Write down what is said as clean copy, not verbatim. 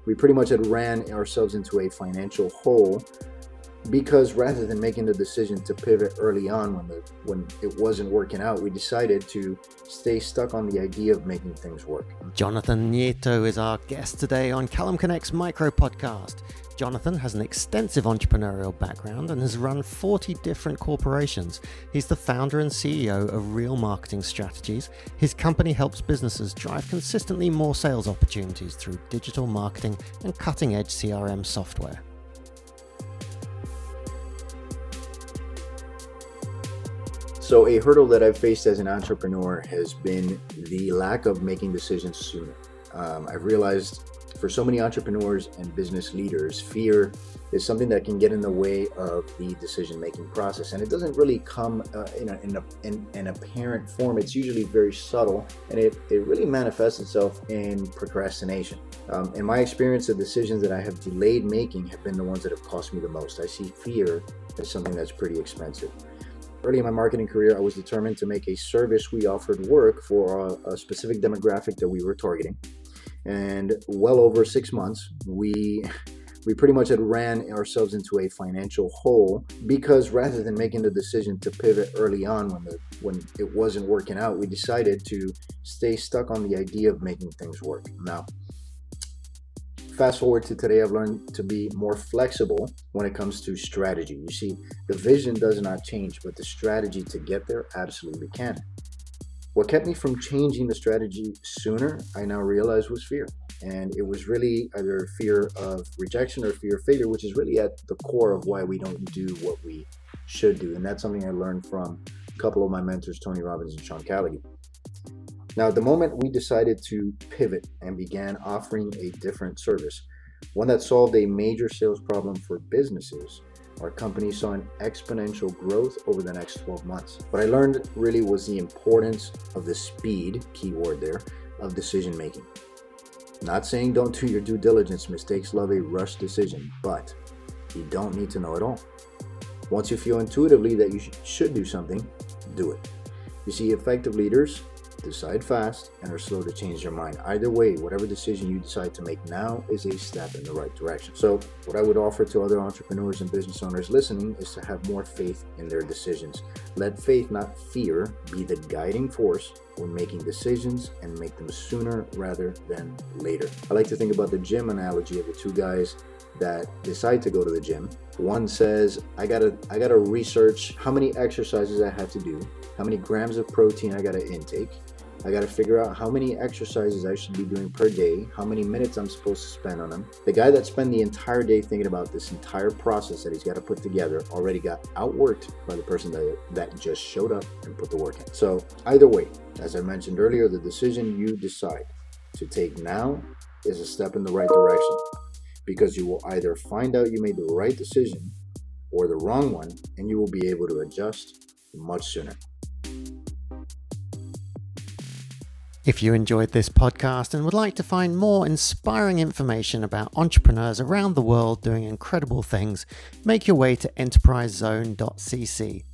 We pretty much had ran ourselves into a financial hole because rather than making the decision to pivot early on when it wasn't working out, we decided to stay stuck on the idea of making things work. Jonathan Nieto is our guest today on CallumConnects Micro-Podcast. Jonathan has an extensive entrepreneurial background and has run 40 different corporations. He's the founder and CEO of Real Marketing Strategies. His company helps businesses drive consistently more sales opportunities through digital marketing and cutting-edge CRM software. So a hurdle that I've faced as an entrepreneur has been the lack of making decisions sooner. I've realized for so many entrepreneurs and business leaders, fear is something that can get in the way of the decision-making process. And it doesn't really come in an apparent form. It's usually very subtle, and it really manifests itself in procrastination. In my experience, the decisions that I have delayed making have been the ones that have cost me the most. I see fear as something that's pretty expensive. Early in my marketing career, I was determined to make a service we offered work for a specific demographic that we were targeting. And well over 6 months, we pretty much had ran ourselves into a financial hole because rather than making the decision to pivot early on when it wasn't working out, we decided to stay stuck on the idea of making things work. Now, fast forward to today, I've learned to be more flexible when it comes to strategy. You see, the vision does not change, but the strategy to get there absolutely can. What kept me from changing the strategy sooner, I now realize, was fear. And it was really either fear of rejection or fear of failure, which is really at the core of why we don't do what we should do. And that's something I learned from a couple of my mentors, Tony Robbins and Sean Callaghan. Now, at the moment we decided to pivot and began offering a different service, one that solved a major sales problem for businesses, our company saw an exponential growth over the next 12 months. What I learned really was the importance of the speed, keyword there, of decision making. Not saying don't do your due diligence, mistakes love a rushed decision, but you don't need to know it all. Once you feel intuitively that you should do something, do it. You see, effective leaders decide fast and are slow to change their mind. Either way, whatever decision you decide to make now is a step in the right direction. So what I would offer to other entrepreneurs and business owners listening is to have more faith in their decisions. Let faith, not fear, be the guiding force when making decisions, and make them sooner rather than later. I like to think about the gym analogy of the two guys that decide to go to the gym. One says, I gotta research how many exercises I have to do, how many grams of protein I gotta intake. I got to figure out how many exercises I should be doing per day, how many minutes I'm supposed to spend on them. The guy that spent the entire day thinking about this entire process that he's got to put together already got outworked by the person that just showed up and put the work in. So either way, as I mentioned earlier, the decision you decide to take now is a step in the right direction, because you will either find out you made the right decision or the wrong one, and you will be able to adjust much sooner. If you enjoyed this podcast and would like to find more inspiring information about entrepreneurs around the world doing incredible things, make your way to enterprisezone.cc.